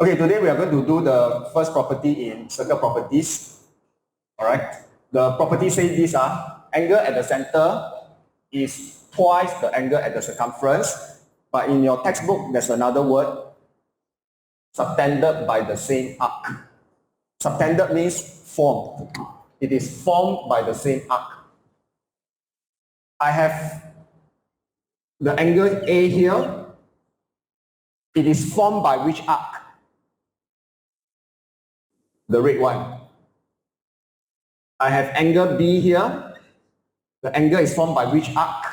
Okay, today we are going to do the first property in circle properties. All right. The property says this: angle at the center is twice the angle at the circumference. But in your textbook, there's another word, subtended by the same arc. Subtended means formed. It is formed by the same arc. I have the angle A here. It is formed by which arc? The red one. I have angle B here. The angle is formed by which arc?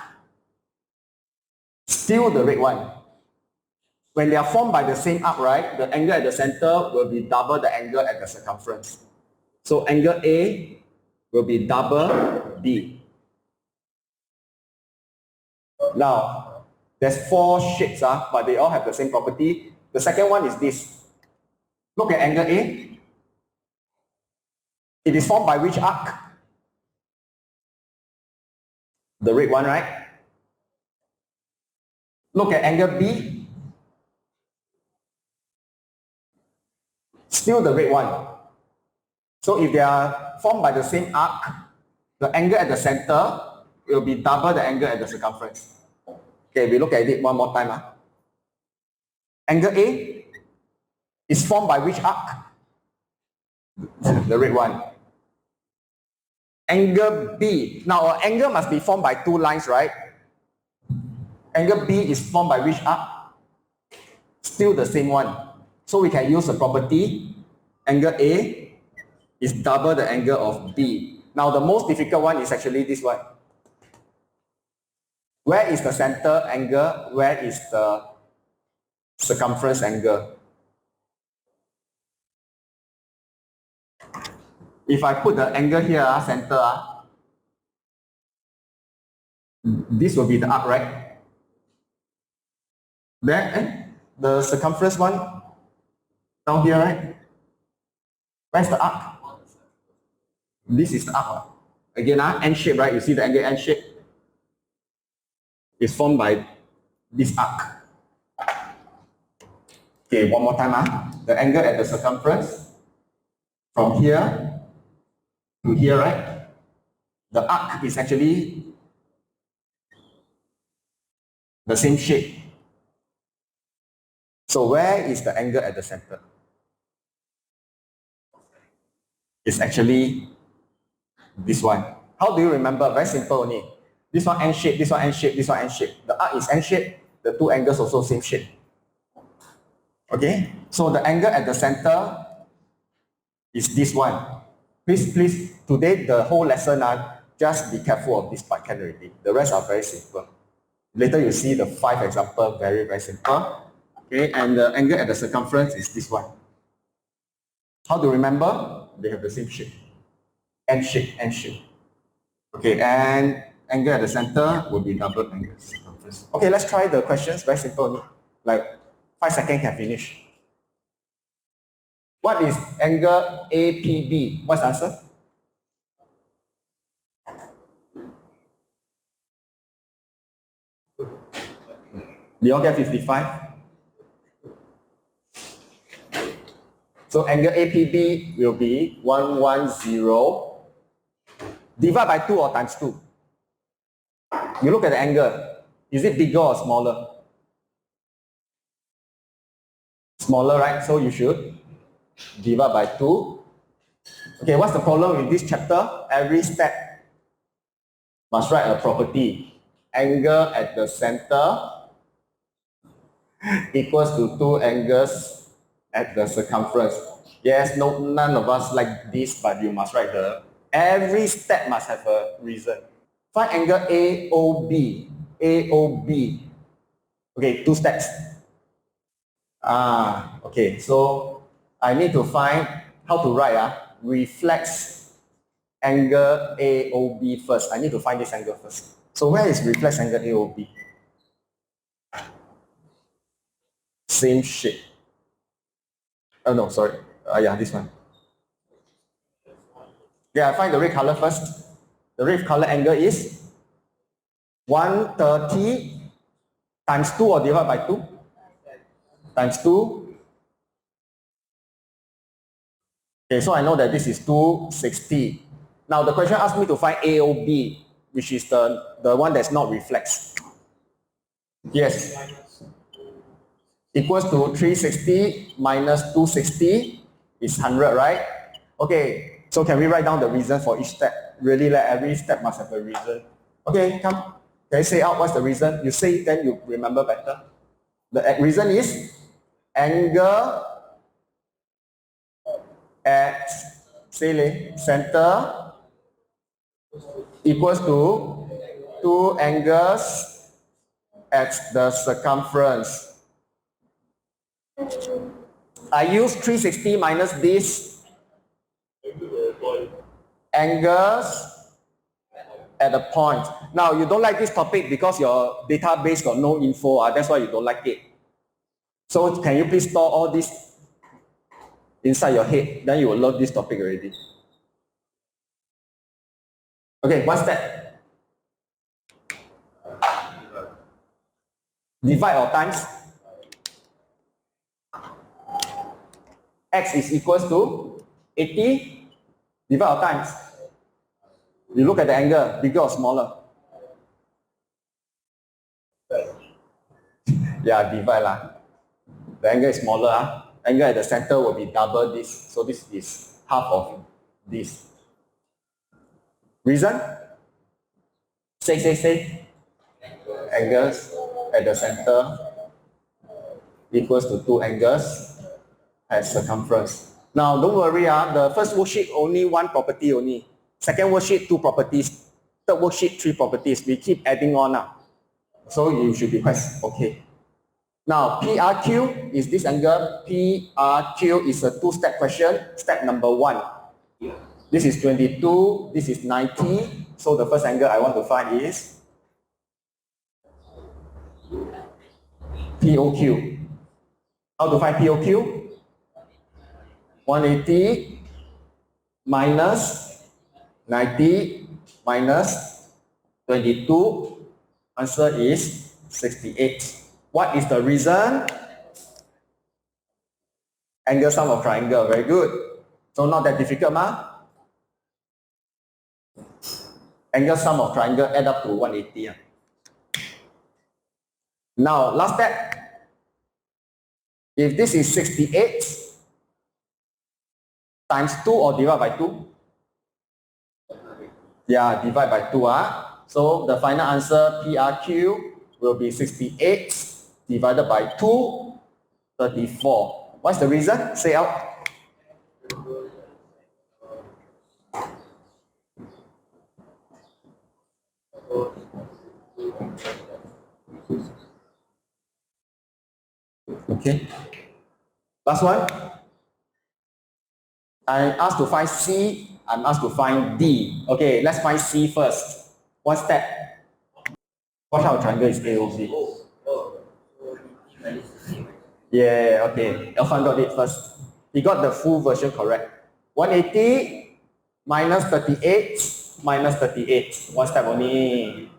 Still the red one. When they are formed by the same arc, right, the angle at the center will be double the angle at the circumference. So angle A will be double B. Now, there's 4 shapes, but they all have the same property. The second one is this. Look at angle A. It is formed by which arc? The red one, right? Look at angle B. Still the red one. So if they are formed by the same arc, the angle at the center will be double the angle at the circumference. Okay, we look at it one more time. Angle A is formed by which arc? The red one. Angle B. Now, our angle must be formed by 2 lines, right? Angle B is formed by which arc? Still the same one. So we can use the property, angle A is double the angle of B. Now, the most difficult one is actually this one. Where is the center angle? Where is the circumference angle? If I put the angle here, center, this will be the arc, right? Then the circumference one down here, right? Where's the arc? This is the arc. Again, N shape, right? You see the angle N shape? It's formed by this arc. Okay, one more time. The angle at the circumference from here to here, right? The arc is actually the same shape. So where is the angle at the center? It's actually this one. How do you remember? Very simple only. This one N shape, this one N shape, this one N shape. The arc is N shape, the 2 angles also same shape. Okay? So the angle at the center is this one. Please, today the whole lesson, just be careful of this part, can already. The rest are very simple. Later you see the 5 example, very, very simple. Okay, and the angle at the circumference is this one. How to remember? They have the same shape. N shape, N shape. Okay, and angle at the center will be double angle circumference. Okay, let's try the questions, very simple. Like 5 seconds can finish. What is angle APB? What's the answer? Do you all get 55? So angle APB will be 110 divided by 2 or times 2. You look at the angle. Is it bigger or smaller? Smaller, right? So you should divide by 2. Okay, what's the problem with this chapter? Every step must write a property. Angle at the center equals to 2 angles at the circumference. Yes, none of us like this, but you must write every step must have a reason. Find angle AOB. AOB. Okay, 2 steps. Okay, so I need to find how to write reflex angle AOB first. I need to find this angle first. So where is reflex angle AOB? Same shape. Oh no, sorry. Yeah, this one. Yeah, I find the red color first. The red color angle is 130 times 2 or divided by 2? Times 2 Okay, so I know that this is 260. Now the question asked me to find AOB, which is the one that's not reflex. Yes. Equals to 360 minus 260 is 100, right? Okay, so can we write down the reason for each step? Really, like every step must have a reason. Okay, come. Can you say out what's the reason? You say it, then you remember better. The reason is angle at, say, center equals to two angles at the circumference. I use 360 minus this angles at a point. Now, you don't like this topic because your database got no info. That's why you don't like it. So can you please store all this inside your head? Then you will love this topic already. Okay, one step. Divide or times. X is equals to 80. Divide or times. You look at the angle, bigger or smaller? Yeah, divide lah. The angle is smaller. Angle at the center will be double this. So this is half of this. Reason? Say. Angles at the center equals to two angles at circumference. Now, don't worry. The first worksheet only one property only. Second worksheet, two properties. Third worksheet, three properties. We keep adding on now. So you should be quite okay. Now, PRQ is this angle. PRQ is a two-step question. Step number 1. This is 22. This is 90. So the first angle I want to find is POQ. How to find POQ? 180 minus 90 minus 22. Answer is 68. What is the reason? Angle sum of triangle. Very good. So not that difficult, ma? Angle sum of triangle add up to 180. Now, last step. If this is 68 times 2 or divide by 2? Yeah, divide by 2. So the final answer, PRQ, will be 68 divided by 2, 34. What's the reason? Say out. Okay. Last one. I'm asked to find C. I'm asked to find D. Okay, let's find C first. One step. What type of triangle is AOB? Yeah, okay. Elfan got it first. He got the full version correct. 180 minus 38 minus 38. One step only.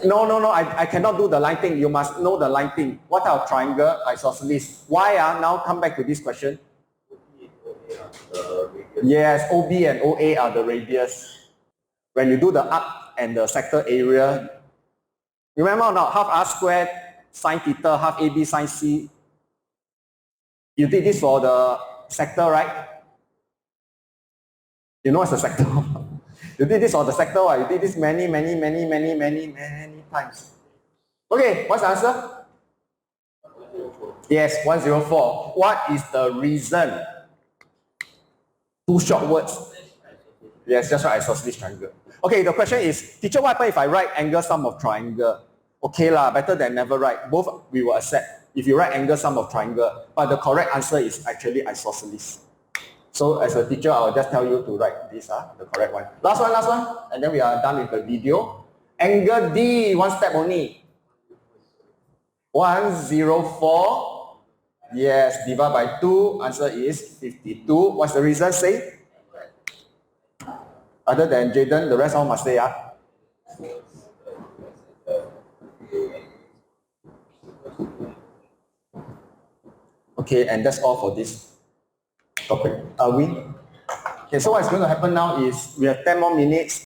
No. I cannot do the line thing. You must know the line thing. What type of triangle? Isosceles. Why? Now come back to this question. Yes, OB and OA are the radius. When you do the arc and the sector area, remember or not? Half R squared sine theta, half AB sine C. You did this for the sector, right? You know what's the sector? You did this for the sector, right? You did this many times. Okay, what's the answer? Yes, 104. What is the reason? Two short words. Yes, just write isosceles triangle. Okay, the question is, teacher, what happens if I write angle sum of triangle? Okay lah, better than never write. Both we will accept if you write angle sum of triangle. But the correct answer is actually isosceles. So as a teacher, I will just tell you to write this, the correct one. Last one. And then we are done with the video. Angle D, one step only. 104. Yes, divide by 2. Answer is 52. What's the reason? Say. Other than Jaden, the rest all must say. Okay, and that's all for this. topic. We. Okay, so what's going to happen now is we have 10 more minutes.